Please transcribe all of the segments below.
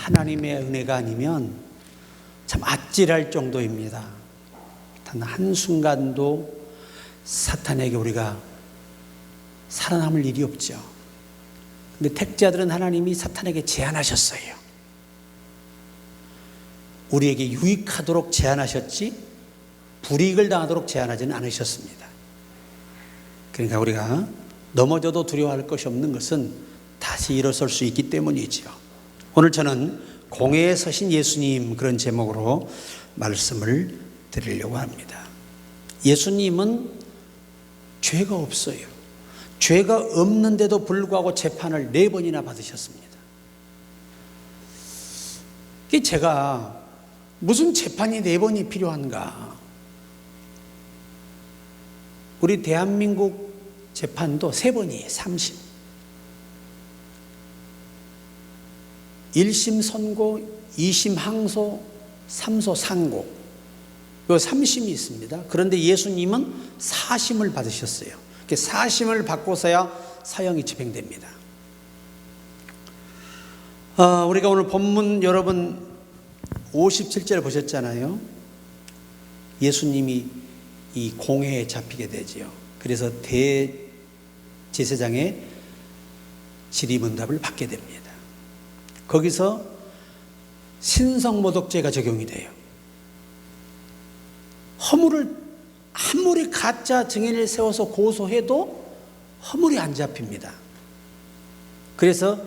하나님의 은혜가 아니면 참 아찔할 정도입니다. 단 한순간도 사탄에게 우리가 살아남을 일이 없죠. 근데 택자들은 하나님이 사탄에게 제한하셨어요. 우리에게 유익하도록 제한하셨지 불이익을 당하도록 제한하지는 않으셨습니다. 그러니까 우리가 넘어져도 두려워할 것이 없는 것은 다시 일어설 수 있기 때문이지요. 오늘 저는 공회에 서신 예수님, 그런 제목으로 말씀을 드리려고 합니다. 예수님은 죄가 없어요. 죄가 없는데도 불구하고 재판을 4번이나 받으셨습니다. 제가 무슨 재판이 4번이 필요한가? 우리 대한민국 재판도 3번이에요. 3심. 1심 선고, 2심 항소, 3소 상고. 요 3심이 있습니다. 그런데 예수님은 4심을 받으셨어요. 4심을 받고서야 사형이 집행됩니다. 우리가 오늘 본문 여러분 57절 보셨잖아요. 예수님이 이 공회에 잡히게 되지요. 그래서 대제사장의 질의응답을 받게 됩니다. 거기서 신성모독죄가 적용이 돼요. 허물을 아무리 가짜 증인을 세워서 고소해도 허물이 안 잡힙니다. 그래서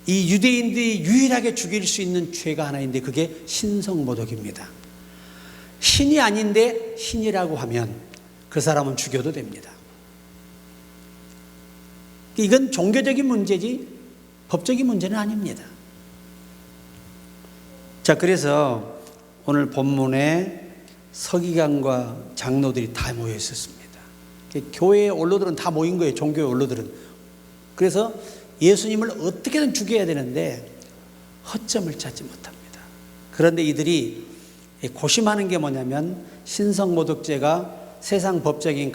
이 유대인들이 유일하게 죽일 수 있는 죄가 하나인데 그게 신성모독입니다. 신이 아닌데 신이라고 하면 그 사람은 죽여도 됩니다. 이건 종교적인 문제지 법적인 문제는 아닙니다. 자, 그래서 오늘 본문에 서기관과 장로들이 다 모여 있었습니다. 교회의 원로들은 다 모인 거예요. 종교의 원로들은. 그래서 예수님을 어떻게든 죽여야 되는데 허점을 찾지 못합니다. 그런데 이들이 고심하는 게 뭐냐면 신성모독죄가 세상 법적인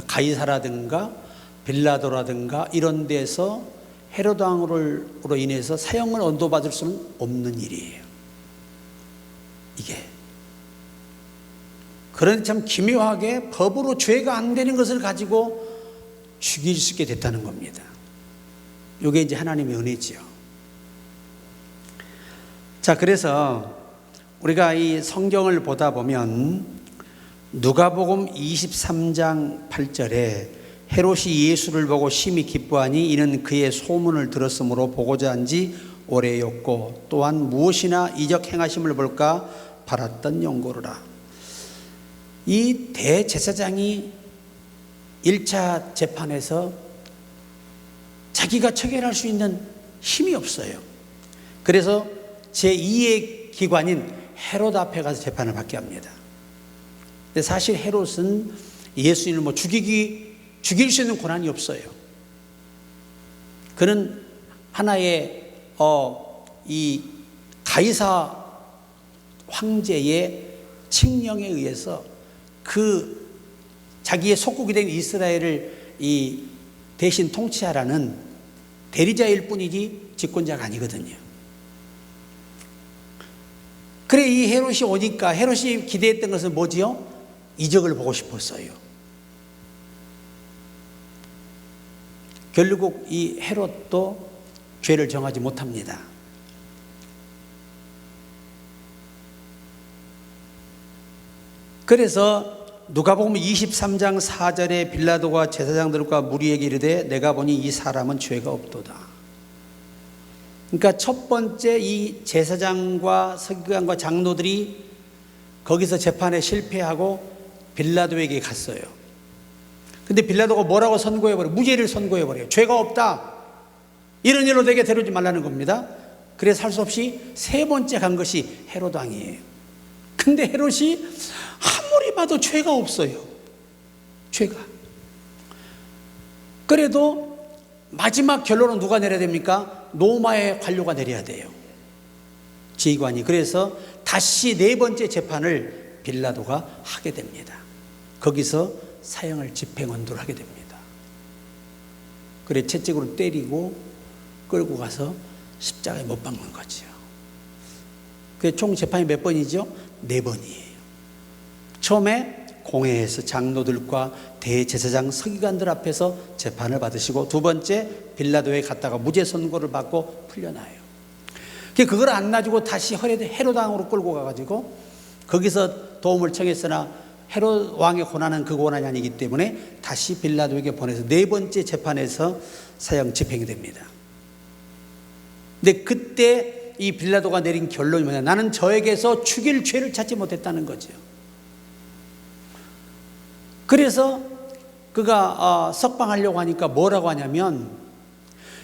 가이사라든가 빌라도라든가 이런 데서 헤로드 왕으로 인해서 사형을 언도받을 수는 없는 일이에요. 이게. 그런데 참 기묘하게 법으로 죄가 안 되는 것을 가지고 죽일 수 있게 됐다는 겁니다. 이게 이제 하나님의 은혜지요. 자, 그래서 우리가 이 성경을 보다 보면 누가복음 23장 8절에 헤롯이 예수를 보고 심히 기뻐하니 이는 그의 소문을 들었으므로 보고자 한지 오래였고 또한 무엇이나 이적 행하심을 볼까 바랐던 연고로라. 이 대제사장이 1차 재판에서 자기가 처결할 수 있는 힘이 없어요. 그래서 제2의 기관인 헤롯 앞에 가서 재판을 받게 합니다. 근데 사실 헤롯은 예수님을 죽일 수 있는 권한이 없어요. 그는 하나의 이 가이사 황제의 칙령에 의해서 그 자기의 속국이 된 이스라엘을 이 대신 통치하라는 대리자일 뿐이지 집권자가 아니거든요. 그래 이 헤롯이 오니까 헤롯이 기대했던 것은 뭐지요? 이적을 보고 싶었어요. 결국 이 헤롯도 죄를 정하지 못합니다. 그래서 누가복음 23장 4절에 빌라도가 제사장들과 무리에게 이르되 내가 보니 이 사람은 죄가 없도다. 그러니까 첫 번째 이 제사장과 서기관과 장로들이 거기서 재판에 실패하고 빌라도에게 갔어요. 근데 빌라도가 뭐라고 선고해버려요? 무죄를 선고해버려요. 죄가 없다. 이런 일로 내게 데려오지 말라는 겁니다. 그래서 할 수 없이 세 번째 간 것이 헤롯 왕이에요. 근데 헤롯이 아무리 봐도 죄가 없어요. 죄가. 그래도 마지막 결론은 누가 내려야 됩니까? 로마의 관료가 내려야 돼요. 지휘관이. 그래서 다시 네 번째 재판을 빌라도가 하게 됩니다. 거기서 사형을 집행언도를 하게 됩니다. 그래 채찍으로 때리고 끌고 가서 십자가에 못 박는 거죠. 그 총 재판이 몇 번이죠? 4번이에요. 처음에 공회에서 장로들과 대제사장 서기관들 앞에서 재판을 받으시고, 두 번째 빌라도에 갔다가 무죄 선고를 받고 풀려나요. 그걸 안 놔주고 다시 헤롯 왕으로 끌고 가가지고 거기서 도움을 청했으나 헤롯 왕의 고난은 그 고난이 아니기 때문에 다시 빌라도에게 보내서 4번째 재판에서 사형 집행이 됩니다. 근데 그때 이 빌라도가 내린 결론이 뭐냐? 나는 저에게서 죽일 죄를 찾지 못했다는 거죠. 그래서 그가 석방하려고 하니까 뭐라고 하냐면,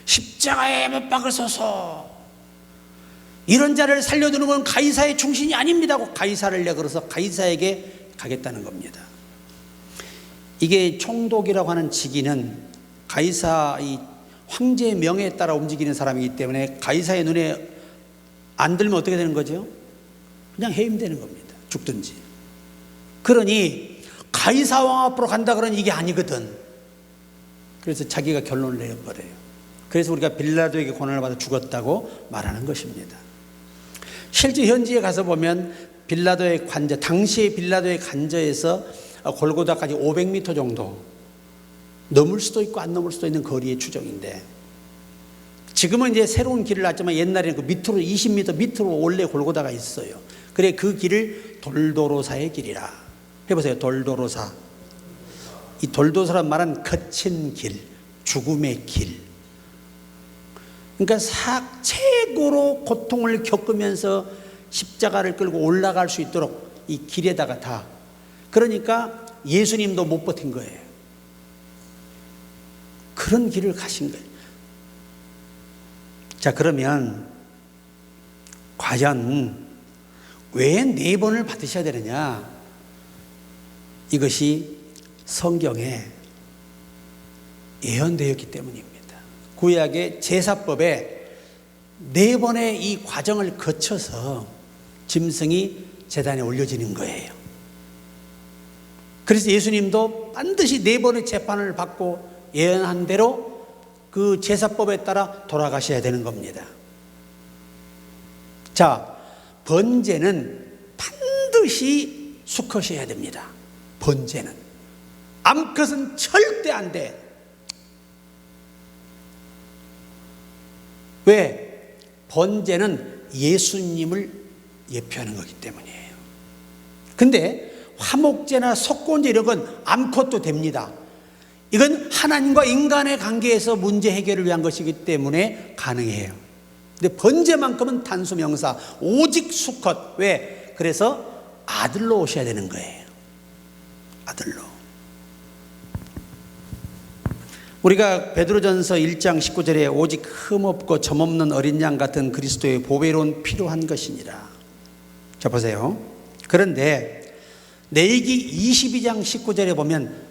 십자가에 못 박으소서, 이런 자를 살려두는 건 가이사의 충신이 아닙니다 하고 가이사를 내걸어서 가이사에게 가겠다는 겁니다. 이게 총독이라고 하는 직위는 가이사 이 황제의 명예에 따라 움직이는 사람이기 때문에 가이사의 눈에 안 들면 어떻게 되는 거죠? 그냥 해임되는 겁니다. 죽든지. 그러니 가이사 왕 앞으로 간다 그러니 이게 아니거든. 그래서 자기가 결론을 내려버려요. 그래서 우리가 빌라도에게 고난을 받아 죽었다고 말하는 것입니다. 실제 현지에 가서 보면 빌라도의 관저, 당시의 빌라도의 관저에서 골고다까지 500m 정도, 넘을 수도 있고 안 넘을 수도 있는 거리의 추정인데, 지금은 이제 새로운 길을 놨지만 옛날에는 그 밑으로 20m 밑으로 원래 골고다가 있어요. 그래 그 길을 돌도로사의 길이라 해보세요. 돌도로사. 이 돌도로사란 말은 거친 길, 죽음의 길. 그러니까 최고로 고통을 겪으면서 십자가를 끌고 올라갈 수 있도록 이 길에다가 다. 그러니까 예수님도 못 버틴 거예요. 그런 길을 가신 거예요. 자, 그러면 과연 왜 4번을 받으셔야 되느냐? 이것이 성경에 예언되었기 때문입니다. 구약의 제사법에 4번의 이 과정을 거쳐서 짐승이 제단에 올려지는 거예요. 그래서 예수님도 반드시 4번의 재판을 받고 예언한 대로 그 제사법에 따라 돌아가셔야 되는 겁니다. 자, 번제는 반드시 수컷이어야 됩니다. 번제는. 암컷은 절대 안 돼. 왜? 번제는 예수님을 예표하는 거기 때문이에요. 근데 화목제나 속건제 이런 건 암컷도 됩니다. 이건 하나님과 인간의 관계에서 문제 해결을 위한 것이기 때문에 가능해요. 근데 번제만큼은 단수명사, 오직 수컷. 왜? 그래서 아들로 오셔야 되는 거예요. 아들로. 우리가 베드로전서 1장 19절에 오직 흠없고 점없는 어린 양 같은 그리스도의 보배로운 필요한 것이니라. 자, 보세요. 그런데 레위기 22장 19절에 보면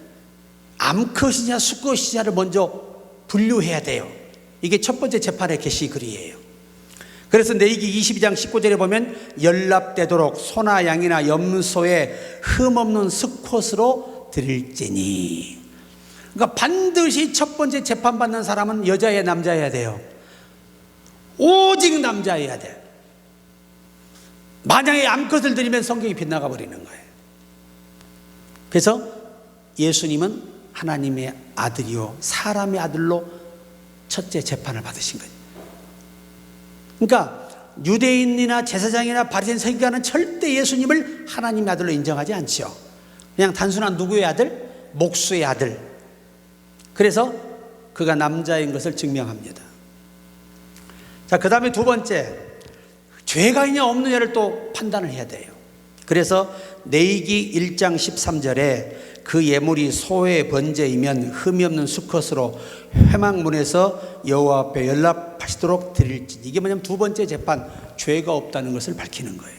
암컷이냐 수컷이냐를 먼저 분류해야 돼요. 이게 첫 번째 재판의 계시글이에요. 그래서 레위기 22장 19절에 보면 연납되도록 소나 양이나 염소에 흠없는 수컷으로 드릴지니. 그러니까 반드시 첫 번째 재판받는 사람은 여자야 남자여야 돼요. 오직 남자여야 돼. 만약에 암컷을 드리면 성경이 빗나가 버리는 거예요. 그래서 예수님은 하나님의 아들이요 사람의 아들로 첫째 재판을 받으신 거예요. 그러니까 유대인이나 제사장이나 바리새인 서기관은 절대 예수님을 하나님의 아들로 인정하지 않죠. 그냥 단순한 누구의 아들? 목수의 아들. 그래서 그가 남자인 것을 증명합니다. 자, 그 다음에 두 번째, 죄가 있냐 없느냐를 또 판단을 해야 돼요. 그래서 레위기 1장 13절에 그 예물이 소의 번제이면 흠이 없는 수컷으로 회막문에서 여호와 앞에 연락하시도록 드릴지. 이게 뭐냐면 두 번째 재판, 죄가 없다는 것을 밝히는 거예요.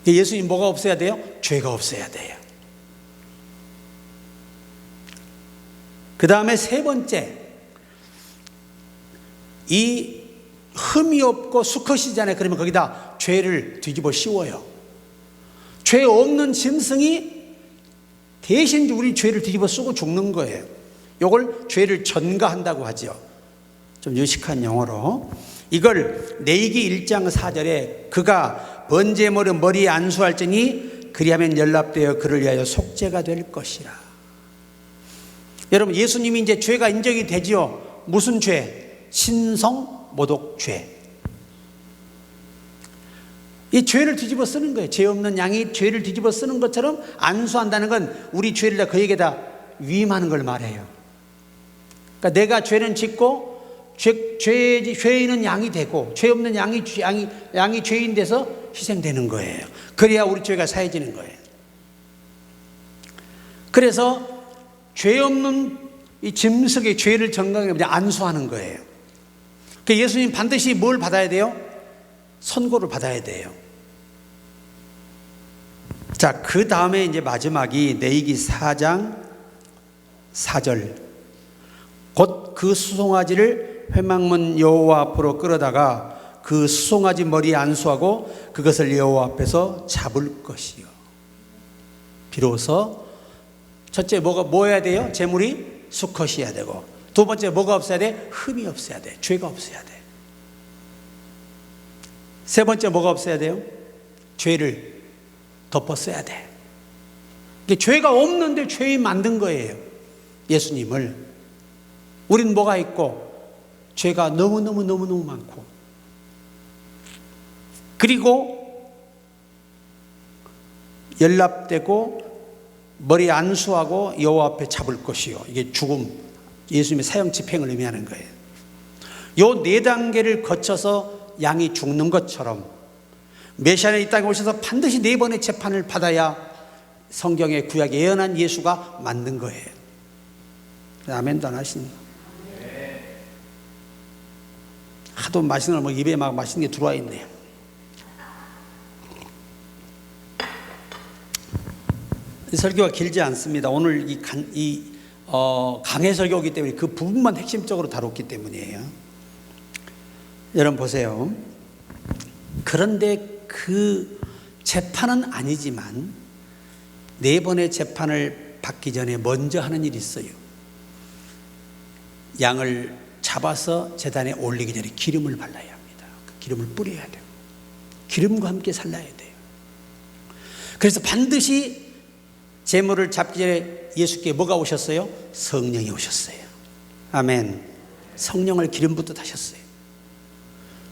예수님 뭐가 없어야 돼요? 죄가 없어야 돼요. 그 다음에 세 번째, 이 흠이 없고 수컷이잖아요. 그러면 거기다 죄를 뒤집어 씌워요. 죄 없는 짐승이 대신 우리 죄를 뒤집어 쓰고 죽는 거예요. 이걸 죄를 전가한다고 하죠. 좀 유식한 용어로. 이걸 레위기 1장 4절에 그가 번제물은 머리에 안수할지니 그리하면 연락되어 그를 위하여 속죄가 될 것이라. 여러분, 예수님이 이제 죄가 인정이 되지요. 무슨 죄? 신성 모독죄. 이 죄를 뒤집어 쓰는 거예요. 죄 없는 양이 죄를 뒤집어 쓰는 것처럼 안수한다는 건 우리 죄를 다 그에게다 위임하는 걸 말해요. 그러니까 내가 죄는 짓고 죄인은 양이 되고 죄 없는 양이 죄인 돼서 희생되는 거예요. 그래야 우리 죄가 사해지는 거예요. 그래서 죄 없는 이 짐승의 죄를 정당하게 안수하는 거예요. 그러니까 예수님 반드시 뭘 받아야 돼요? 선고를 받아야 돼요. 자, 그 다음에 이제 마지막이 레위기 4장 4절. 곧 그 수송아지를 회막문 여호와 앞으로 끌어다가 그 수송아지 머리에 안수하고 그것을 여호와 앞에서 잡을 것이요. 비로소 첫째 뭐 해야 돼요? 제물이 수컷이어야 되고, 두 번째 뭐가 없어야 돼? 흠이 없어야 돼. 죄가 없어야 돼. 세 번째 뭐가 없어야 돼요? 죄를 덮었어야 돼. 이게 죄가 없는데 죄인 만든 거예요. 예수님을. 우린 뭐가 있고 죄가 너무너무 많고, 그리고 연락되고 머리 안수하고 여호와 앞에 잡을 것이요. 이게 죽음, 예수님의 사형 집행을 의미하는 거예요. 요 네 단계를 거쳐서 양이 죽는 것처럼 메시아는 이 땅에 오셔서 반드시 네 번의 재판을 받아야 성경의 구약에 예언한 예수가 만든 거예요. 아멘도 안 하십니까? 하도 맛있는 걸 입에 막 맛있는 게 들어와 있네요. 이 설교가 길지 않습니다. 오늘 강해 설교이기 때문에 그 부분만 핵심적으로 다뤘기 때문이에요. 여러분 보세요. 그런데 그 재판은 아니지만 네 번의 재판을 받기 전에 먼저 하는 일이 있어요. 양을 잡아서 제단에 올리기 전에 기름을 발라야 합니다. 그 기름을 뿌려야 돼요. 기름과 함께 살라야 돼요. 그래서 반드시 제물을 잡기 전에 예수께 뭐가 오셨어요? 성령이 오셨어요. 아멘. 성령을 기름 붓듯 하셨어요.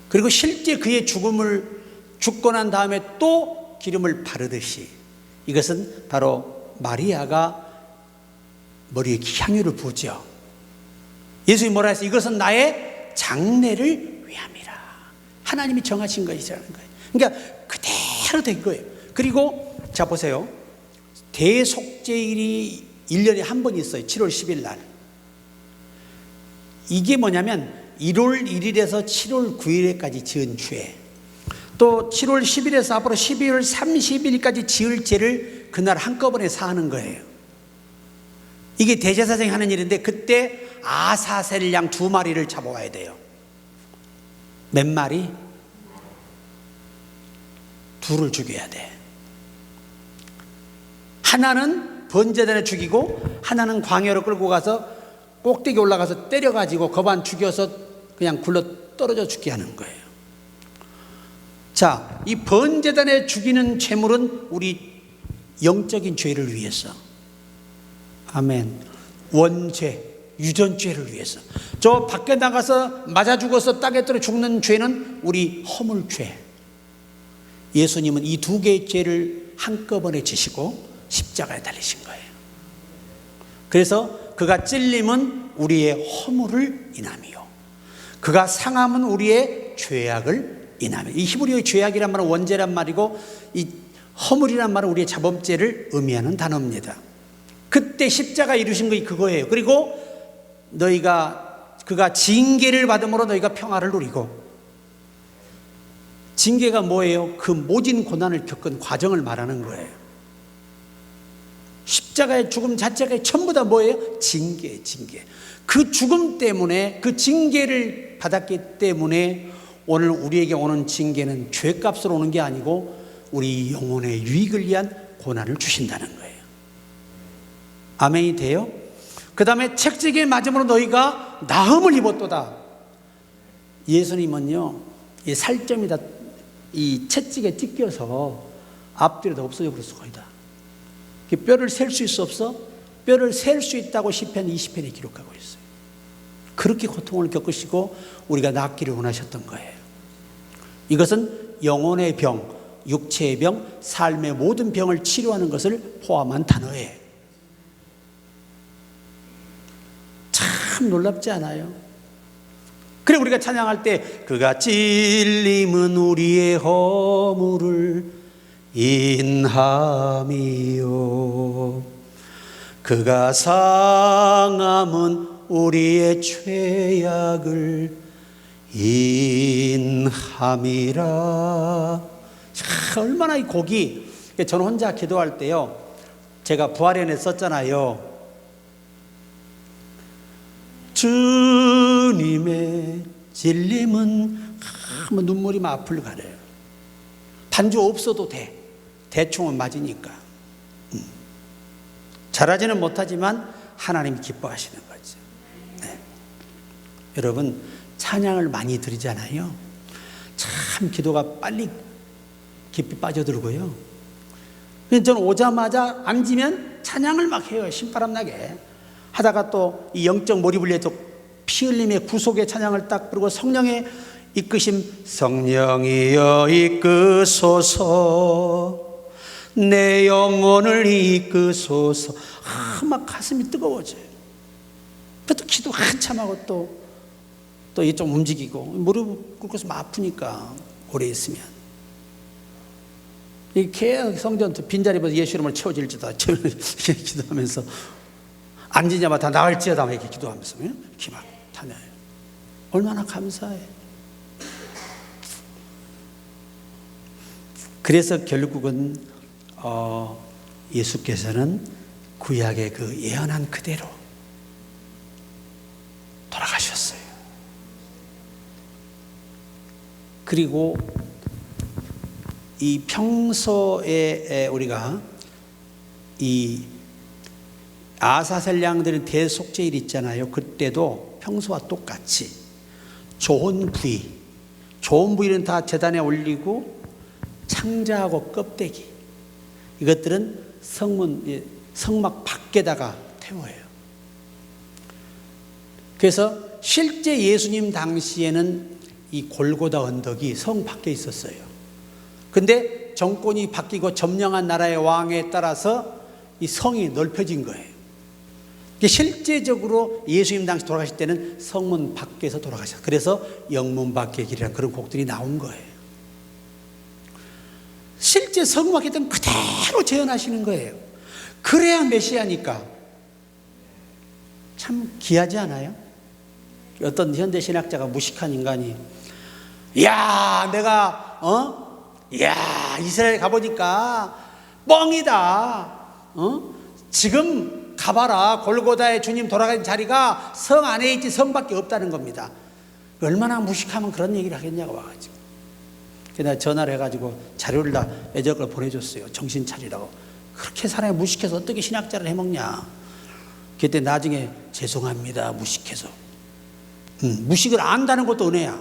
그리고 실제 그의 죽고 난 다음에 또 기름을 바르듯이, 이것은 바로 마리아가 머리에 향유를 부죠. 예수님이 뭐라 했어요? 이것은 나의 장례를 위함이라. 하나님이 정하신 것이라는 거예요. 그러니까 그대로 된 거예요. 그리고 자 보세요. 대속죄일이 1년에 한 번 있어요. 7월 10일 날. 이게 뭐냐면 1월 1일에서 7월 9일에까지 지은 죄, 또 7월 10일에서 앞으로 12월 30일까지 지을 죄를 그날 한꺼번에 사하는 거예요. 이게 대제사장이 하는 일인데, 그때 아사셀 양 2마리를 잡아와야 돼요. 몇 마리? 2를 죽여야 돼. 하나는 번제단에 죽이고 하나는 광야로 끌고 가서 꼭대기 올라가서 때려가지고 거반 죽여서 그냥 굴러 떨어져 죽게 하는 거예요. 자, 이 번제단에 죽이는 제물은 우리 영적인 죄를 위해서, 아멘, 원죄, 유전죄를 위해서. 저 밖에 나가서 맞아 죽어서 땅에 떨어 죽는 죄는 우리 허물죄. 예수님은 이 2개의 죄를 한꺼번에 지시고 십자가에 달리신 거예요. 그래서 그가 찔림은 우리의 허물을 인함이요, 그가 상함은 우리의 죄악을 인함이요. 이 히브리어의 죄악이란 말은 원죄란 말이고, 이 허물이란 말은 우리의 자범죄를 의미하는 단어입니다. 그때 십자가 이루신 것이 그거예요. 그리고 그가 징계를 받음으로 너희가 평화를 누리고, 징계가 뭐예요? 그 모진 고난을 겪은 과정을 말하는 거예요. 십자가의 죽음 자체가 전부 다 뭐예요? 징계. 그 죽음 때문에, 그 징계를 받았기 때문에 오늘 우리에게 오는 징계는 죄값으로 오는 게 아니고 우리 영혼의 유익을 위한 고난을 주신다는 거예요. 아멘이 돼요? 그 다음에 책찍에 맞음으로 너희가 나음을 입었도다. 예수님은요, 이 살점이 다 이 채찍에 찢겨서 앞뒤로 다 없어져 버렸어, 거의 다. 뼈를 셀 수 있어, 없어? 뼈를 셀 수 있다고 시편 20편에 기록하고 있어요. 그렇게 고통을 겪으시고 우리가 낫기를 원하셨던 거예요. 이것은 영혼의 병, 육체의 병, 삶의 모든 병을 치료하는 것을 포함한 단어예요. 참 놀랍지 않아요? 그래, 우리가 찬양할 때 그가 찔림은 우리의 허물을 인함이요, 그가 상함은 우리의 죄악을 인함이라. 얼마나 이 곡이, 저는 혼자 기도할 때요, 제가 부활연에 썼잖아요. 주님의 찔림은 눈물이 막 앞을 가려요. 반주 없어도 돼. 대충은 맞으니까. 잘하지는 못하지만 하나님이 기뻐하시는 거죠. 네. 여러분, 찬양을 많이 드리잖아요. 참 기도가 빨리 깊이 빠져들고요. 저는 오자마자 앉으면 찬양을 막 해요. 신바람 나게. 하다가 또 이 영적 몰입을 위해서 피 흘림의 구속의 찬양을 딱 부르고 성령의 이끄심, 성령이여 이끄소서, 내 영혼을 이끄소서. 막 가슴이 뜨거워져요. 또 기도 한참 하고 또 이게 좀 움직이고, 무릎 꿇고서 막 아프니까 오래 있으면 계속 성전 빈자리 보서 예수 이름을 채워질지다 기도하면서, 앉으냐마다 나을지어다 이렇게 기도하면서 이렇게 막 다녀요. 얼마나 감사해. 그래서 결국은 예수께서는 구약의 그 예언한 그대로 돌아가셨어요. 그리고 이 평소에 우리가 이 아사셀 양들의 대속죄일 있잖아요. 그때도 평소와 똑같이 좋은 부위는 다 제단에 올리고, 창자하고 껍데기, 이것들은 성막 밖에다가 태워요. 그래서 실제 예수님 당시에는 이 골고다 언덕이 성 밖에 있었어요. 근데 정권이 바뀌고 점령한 나라의 왕에 따라서 이 성이 넓혀진 거예요. 실제적으로 예수님 당시 돌아가실 때는 성문 밖에서 돌아가셨어요. 그래서 영문 밖의 길이라는 그런 곡들이 나온 거예요. 실제 성문 밖에 있던 그대로 재현하시는 거예요. 그래야 메시아니까. 참 귀하지 않아요? 어떤 현대 신학자가, 무식한 인간이, 내가 이스라엘 가보니까 뻥이다. 지금 가봐라. 골고다의 주님 돌아가신 자리가 성 안에 있지 성 밖에 없다는 겁니다. 얼마나 무식하면 그런 얘기를 하겠냐고 와가지고. 내가 전화를 해가지고 자료를 다 애적을 보내줬어요. 정신 차리라고. 그렇게 사람이 무식해서 어떻게 신학자를 해먹냐. 그때 나중에 죄송합니다. 무식해서. 무식을 안다는 것도 은혜야.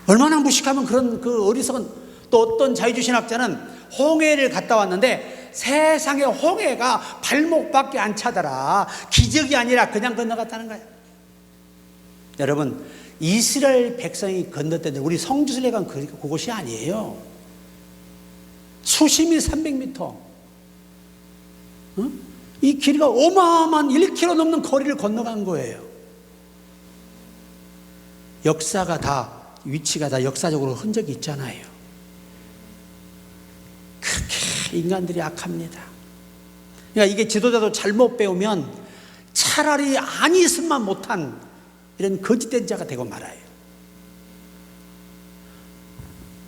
얼마나 무식하면 그런 그 어리석은. 또 어떤 자유주의 신학자는 홍해를 갔다 왔는데 세상에 홍해가 발목밖에 안 차더라. 기적이 아니라 그냥 건너갔다는 거야. 여러분, 이스라엘 백성이 건넜는데 우리 성지순례관 그곳이 아니에요. 수심이 300m. 이 길이가 어마어마한 1km 넘는 거리를 건너간 거예요. 역사가 다, 위치가 다 역사적으로 흔적이 있잖아요. 그렇게 인간들이 악합니다. 그러니까 이게 지도자도 잘못 배우면 차라리 아니 있으면 못한 이런 거짓된 자가 되고 말아요.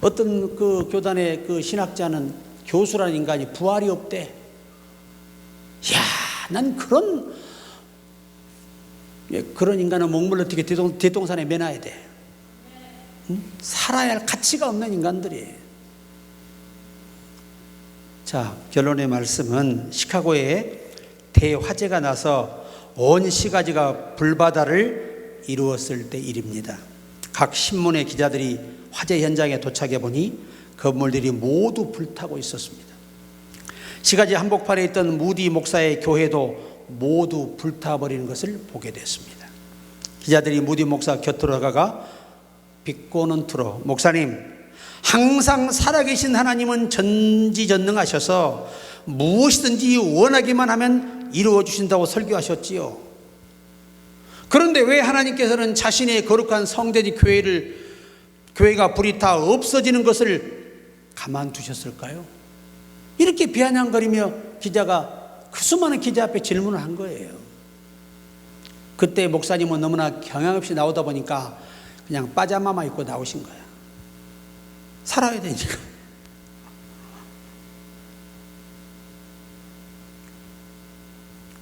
어떤 그 교단의 그 신학자는, 교수라는 인간이 부활이 없대. 난 그런 인간은 목물로 어떻게 대동산에 매놔야 돼. 살아야 할 가치가 없는 인간들이에요. 자, 결론의 말씀은 시카고에 대화재가 나서 온 시가지가 불바다를 이루었을 때 일입니다. 각 신문의 기자들이 화재 현장에 도착해 보니 건물들이 모두 불타고 있었습니다. 시가지 한복판에 있던 무디 목사의 교회도 모두 불타버리는 것을 보게 됐습니다. 기자들이 무디 목사 곁으로 다가가 비꼬는 투로, 목사님, 항상 살아계신 하나님은 전지전능하셔서 무엇이든지 원하기만 하면 이루어 주신다고 설교하셨지요. 그런데 왜 하나님께서는 자신의 거룩한 성전이 교회가 불이 다 없어지는 것을 가만두셨을까요? 이렇게 비아냥거리며 기자가 그 수많은 기자 앞에 질문을 한 거예요. 그때 목사님은 너무나 경향 없이 나오다 보니까 그냥 빠자마마 입고 나오신 거야. 살아야 되니까.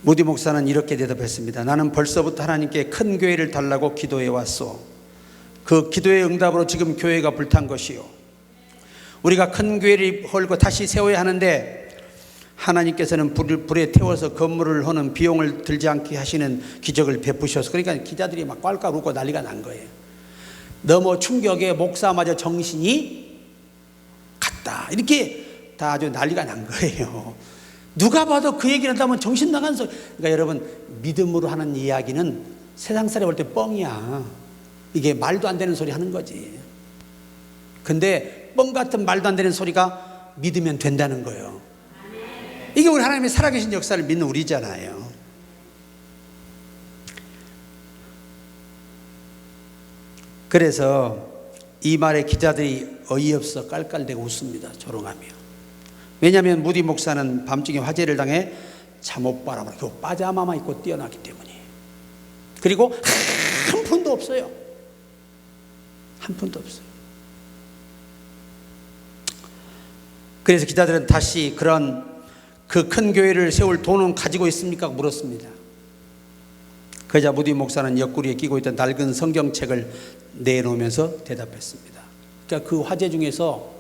무디 목사는 이렇게 대답했습니다. 나는 벌써부터 하나님께 큰 교회를 달라고 기도해 왔소. 그 기도의 응답으로 지금 교회가 불탄 것이요. 우리가 큰 교회를 헐고 다시 세워야 하는데 하나님께서는 불에 태워서 건물을 허는 비용을 들지 않게 하시는 기적을 베푸셔서, 그러니까 기자들이 막 꽐깔 웃고 난리가 난 거예요. 너무 충격에 목사마저 정신이 갔다, 이렇게 다 아주 난리가 난 거예요. 누가 봐도 그 얘기를 한다면 정신 나간 소리. 그러니까 여러분, 믿음으로 하는 이야기는 세상 사람이 볼 때 뻥이야. 이게 말도 안 되는 소리 하는 거지. 근데 뻥 같은 말도 안 되는 소리가 믿으면 된다는 거예요. 이게 우리 하나님의 살아계신 역사를 믿는 우리잖아요. 그래서 이 말에 기자들이 어이없어 깔깔대고 웃습니다. 조롱하며. 왜냐하면 무디 목사는 밤중에 화재를 당해 잠옷바람으로 겨우 빠자마마 입고 뛰어나기 때문이에요. 그리고 한 푼도 없어요. 한 푼도 없어요. 그래서 기자들은 다시 그런 그 큰 교회를 세울 돈은 가지고 있습니까? 물었습니다. 그러자 무디 목사는 옆구리에 끼고 있던 낡은 성경책을 내놓으면서 대답했습니다. 그러니까 그 화재 중에서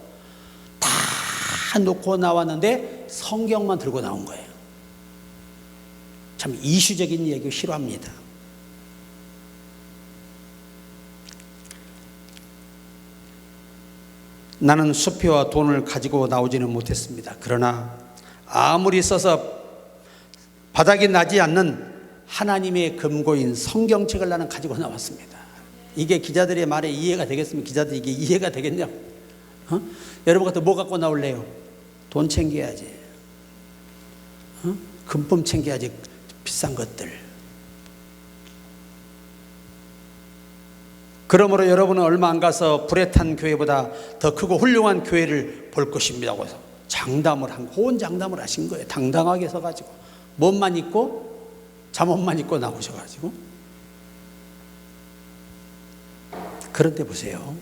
다 놓고 나왔는데 성경만 들고 나온 거예요. 참 이슈적인 얘기 싫어합니다. 나는 수표와 돈을 가지고 나오지는 못했습니다. 그러나 아무리 써서 바닥이 나지 않는 하나님의 금고인 성경책을 나는 가지고 나왔습니다. 이게 기자들의 말에 이해가 되겠습니까? 기자들 이게 이해가 되겠냐? 여러분 같은 뭐 갖고 나올래요? 돈 챙겨야지. 금품 챙겨야지. 비싼 것들. 그러므로 여러분은 얼마 안 가서 불에 탄 교회보다 더 크고 훌륭한 교회를 볼 것입니다. 그래서 장담을 한, 고운 장담을 하신 거예요. 당당하게 서가지고 몸만 입고 잠옷만 입고 나오셔가지고. 그런데 보세요.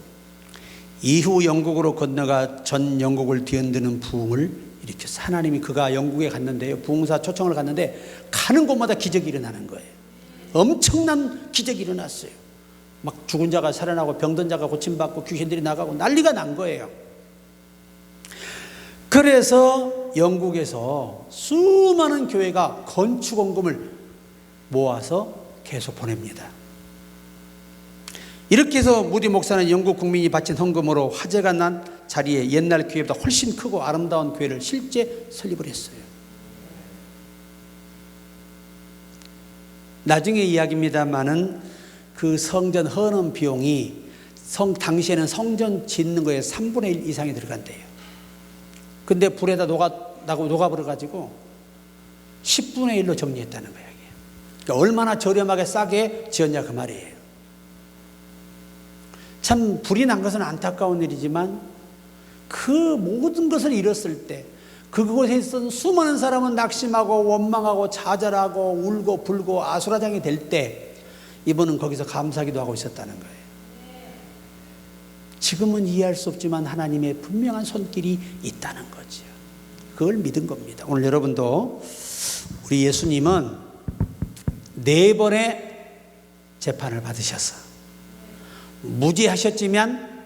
이후 영국으로 건너가 전 영국을 뒤흔드는 부흥을 일으켰어요. 하나님이 그가 영국에 갔는데요. 부흥사 초청을 갔는데 가는 곳마다 기적이 일어나는 거예요. 엄청난 기적이 일어났어요. 막 죽은 자가 살아나고 병든 자가 고침받고 귀신들이 나가고 난리가 난 거예요. 그래서 영국에서 수많은 교회가 건축원금을 모아서 계속 보냅니다. 이렇게 해서 무디 목사는 영국 국민이 바친 헌금으로 화재가 난 자리에 옛날 교회보다 훨씬 크고 아름다운 교회를 실제 설립을 했어요. 나중에 이야기입니다만은 그 성전 헌금 비용이 당시에는 성전 짓는 거에 3분의 1 이상이 들어간대요. 근데 불에다 녹아버려가지고 10분의 1로 정리했다는 거예요. 그러니까 얼마나 저렴하게 싸게 지었냐 그 말이에요. 참 불이 난 것은 안타까운 일이지만 그 모든 것을 잃었을 때 그곳에 있었던 수많은 사람은 낙심하고 원망하고 좌절하고 울고 불고 아수라장이 될 때 이분은 거기서 감사기도 하고 있었다는 거예요. 지금은 이해할 수 없지만 하나님의 분명한 손길이 있다는 거죠. 그걸 믿은 겁니다. 오늘 여러분도 우리 예수님은 4번의 재판을 받으셔서 무죄하셨지만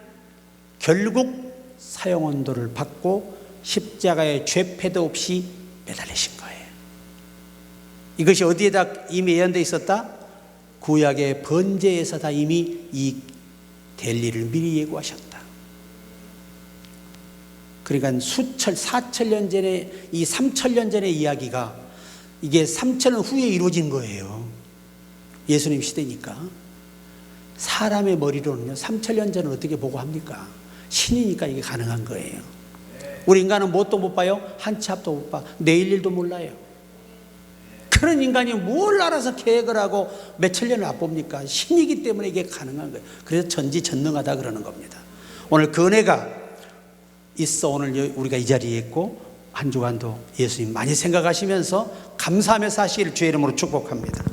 결국 사형언도를 받고 십자가에 죄패도 없이 매달리신 거예요. 이것이 어디에다 이미 예언되어 있었다? 구약의 번제에서 다 이미 이 될 일을 미리 예고하셨다. 그러니까 4,000년 전에 이 3,000년 전의 이야기가 이게 3,000년 후에 이루어진 거예요. 예수님 시대니까. 사람의 머리로는요 3,000년 전을 어떻게 보고 합니까? 신이니까 이게 가능한 거예요. 우리 인간은 뭣도 못 봐요? 한 치 앞도 못 봐. 내일 일도 몰라요. 그런 인간이 뭘 알아서 계획을 하고 몇천 년을 앞봅니까? 신이기 때문에 이게 가능한 거예요. 그래서 전지전능하다 그러는 겁니다. 오늘 그 은혜가 있어 오늘 우리가 이 자리에 있고 한 주간도 예수님 많이 생각하시면서 감사하며 사시기를 주의 이름으로 축복합니다.